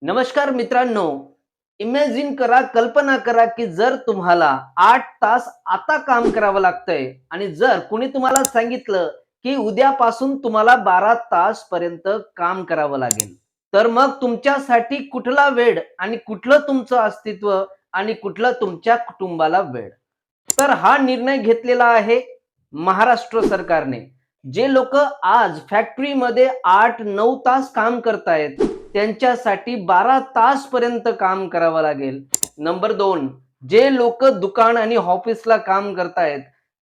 नमस्कार मित्रांनो. इमॅजिन करा, कल्पना करा, की जर तुम्हाला 8 तास आता काम करावं लागतंय आणि जर कुणी तुम्हाला सांगितलं, की उद्यापासून तुम्हाला 12 तास पर्यंत काम करावं लागेल. तर मग तुमच्यासाठी कुठला वेळ आणि कुठलं तुमचं अस्तित्व आणि कुठलं तुमच्या कुटुंबाला वेळ? तर हा निर्णय घेतलेला आहे महाराष्ट्र सरकारने. जे लोकं आज फॅक्टरीमध्ये 8-9 तास काम करतायत, त्यांच्यासाठी 12 तास पर्यंत काम करावं लागेल. नंबर 2, जे लोक दुकान आणि ऑफिसला काम करतायत,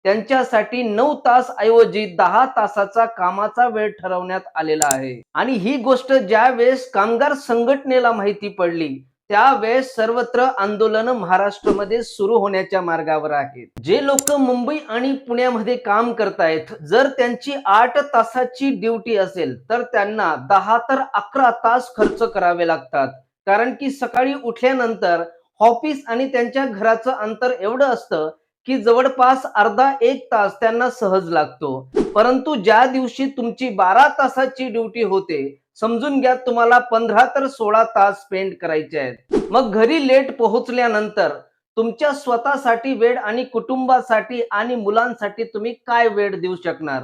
त्यांच्यासाठी 9 तास ऐवजी 10 तासाचा कामाचा वेळ ठरवण्यात आलेला आहे. आणि ही गोष्ट ज्यावेळेस कामगार संघटनेला माहिती पडली, त्यावेळेस सर्वत्र आंदोलन महाराष्ट्रामध्ये सुरू होण्याच्या मार्गावर आहेत. जे लोक मुंबई आणि पुण्यामध्ये काम करतायत, जर त्यांची 8 तासाची ड्युटी असेल तर त्यांना 10 तर 11 तास खर्च करावे लागतात. कारण की सकाळी उठल्यानंतर ऑफिस आणि त्यांच्या घराचं अंतर एवढं असतं की जवळपास अर्धा 1 तास त्यांना सहज लागतो. परंतु ज्या दिवशी तुमची 12 तासाची ड्युटी होते, समजून घ्या तुम्हाला 15 तर 16 तास स्पेंड करायचे आहेत. मग घरी लेट पोहोचल्यानंतर तुमच्या स्वतःसाठी वेळ आणि कुटुंबासाठी आणि मुलांसाठी तुम्ही काय वेळ देऊ शकणार?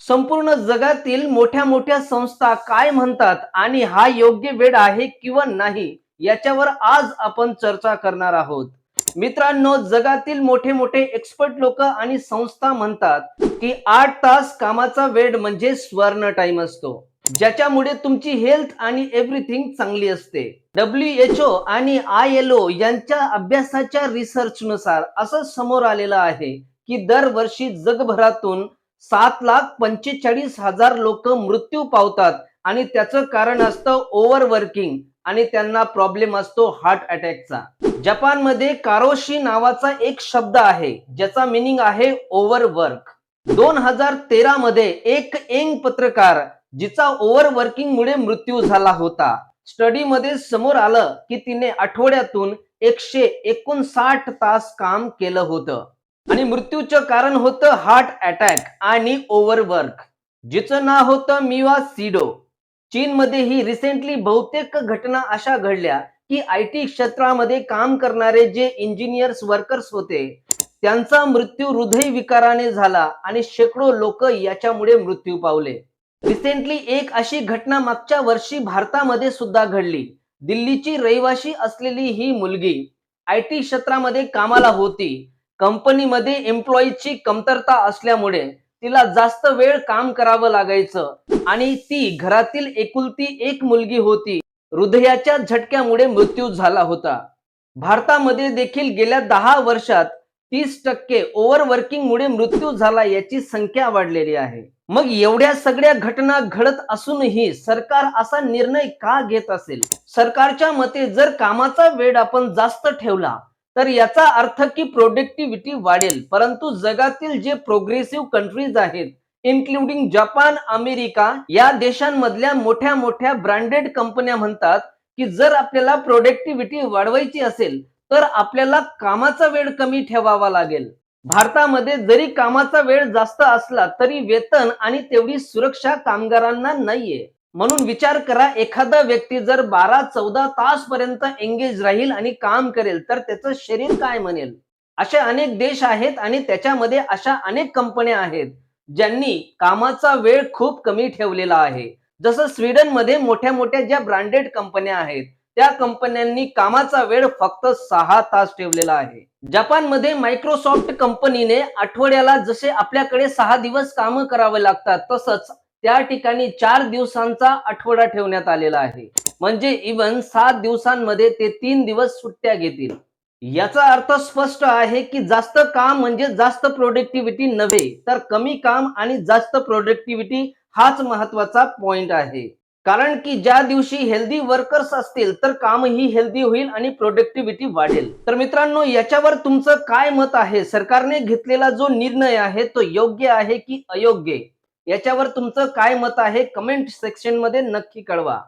संपूर्ण जगातील मोठ्या मोठ्या संस्था काय म्हणतात आणि हा योग्य वेळ आहे किंवा नाही, याच्यावर आज आपण चर्चा करणार आहोत. मित्रांनो, जगातील मोठे मोठे एक्सपर्ट लोक आणि संस्था म्हणतात की 8 तास कामाचा वेळ म्हणजे स्वर्ण टाइम असतो, ज्याच्यामुळे तुमची हेल्थ आणि एव्हरीथिंग चांगली असते. WHO आणि ILO यांच्या अभ्यासाच्या रिसर्चनुसार असं समोर आलेलं आहे की दरवर्षी जगभरातून 7,45,000 लोक मृत्यू पावतात आणि त्याचं कारण असतं ओव्हरवर्किंग आणि त्यांना प्रॉब्लेम असतो हार्ट अटॅकचा. जपानमध्ये कारोशी नावाचा एक शब्द आहे, ज्याचा मीनिंग आहे ओव्हरवर्क. 2013 मध्ये एक यंग पत्रकार जिचा ओव्हरवर्किंग मुळे मृत्यू झाला होता, स्टडी मध्ये समोर आलं की तिने आठवड्यातून 159 तास काम केलं होतं आणि मृत्यूचं कारण होतं हार्ट अटॅक आणि ओव्हरवर्क, जिचं नाव होतं मिवा सिडो. चीनमध्ये ही रिसेंटली बहुतेक घटना अशा घडल्या की IT क्षेत्रामध्ये काम करणारे जे इंजिनियर्स वर्कर्स होते, त्यांचा मृत्यू हृदयविकाराने झाला आणि शेकडो लोक याच्यामुळे मृत्यू पावले. रिसेंटली एक अशी घटना मागच्या वर्षी भारतामध्ये सुद्धा घडली. दिल्लीची रहिवाशी असलेली ही मुलगी IT क्षेत्रामध्ये कामाला होती. कंपनीमध्ये एम्प्लॉईची कमतरता असल्यामुळे तिला जास्त वेळ काम करावं लागायचं आणि ती घरातील एकुलती एक मुलगी होती. हृदयाच्या झटक्यामुळे मृत्यू झाला होता. भारतामध्ये देखील गेल्या 10 वर्षात 30% ओव्हरवर्किंग मुळे मृत्यू झाला याची संख्या वाढलेली आहे. मग एवढ्या सगळ्या घटना घडत असूनही सरकार असा निर्णय का घेत असेल? सरकारच्या मते जर कामाचा वेळ आपण जास्त ठेवला तर याचा अर्थ की प्रोडक्टिव्हिटी वाढेल. परंतु जगातील जे प्रोग्रेसिव्ह कंट्रीज आहेत, इन्क्लुडिंग जपान, अमेरिका, या देशांमधल्या मोठ्या मोठ्या ब्रँडेड कंपन्या म्हणतात की जर आपल्याला प्रोडक्टिव्हिटी वाढवायची असेल तर आपल्याला कामाचा वेळ कमी ठेवावा लागेल. भारतामध्ये जरी कामाचा वेळ जास्त असला तरी वेतन आणि तेवढी सुरक्षा कामगारांना नाहीये. म्हणून विचार करा, एखादा व्यक्ती जर 12-14 तास पर्यंत एंगेज राहील आणि काम करेल तर त्याचं शरीर काय म्हणेल? असे अनेक देश आहेत आणि त्याच्यामध्ये अशा अनेक कंपन्या आहेत ज्यांनी कामाचा वेळ खूप कमी ठेवलेला आहे. जसं स्वीडनमध्ये मोठ्या मोठ्या ज्या ब्रँडेड कंपन्या आहेत, त्या कंपन्यांनी कामाचा वेळ फक्त 6 तास ठेवलेला आहे. जपानमध्ये मायक्रोसॉफ्ट कंपनीने आठवड्याला जसे आपल्याकडे 6 दिवस काम करावे लागतात, तसंच त्या ठिकाणी 4 दिवसांचा आठवडा ठेवण्यात आलेला आहे. म्हणजे इव्हन 7 दिवसांमध्ये ते 3 दिवस सुट्ट्या घेतील. याचा अर्थ स्पष्ट आहे की जास्त काम म्हणजे जास्त प्रोडक्टिव्हिटी नव्हे, तर कमी काम आणि जास्त प्रोडक्टिव्हिटी हाच महत्वाचा पॉइंट आहे. कारण की ज्या दिवशी हेल्दी वर्कर्स असतील तर कामही हेल्दी होईल आणि प्रोडक्टिव्हिटी वाढेल. तर मित्रांनो, याच्यावर तुमचं काय मत आहे? सरकारने घेतलेला जो निर्णय आहे तो योग्य आहे की अयोग्य? याच्यावर तुमचं काय मत आहे? कमेंट सेक्शन मध्ये नक्की कळवा.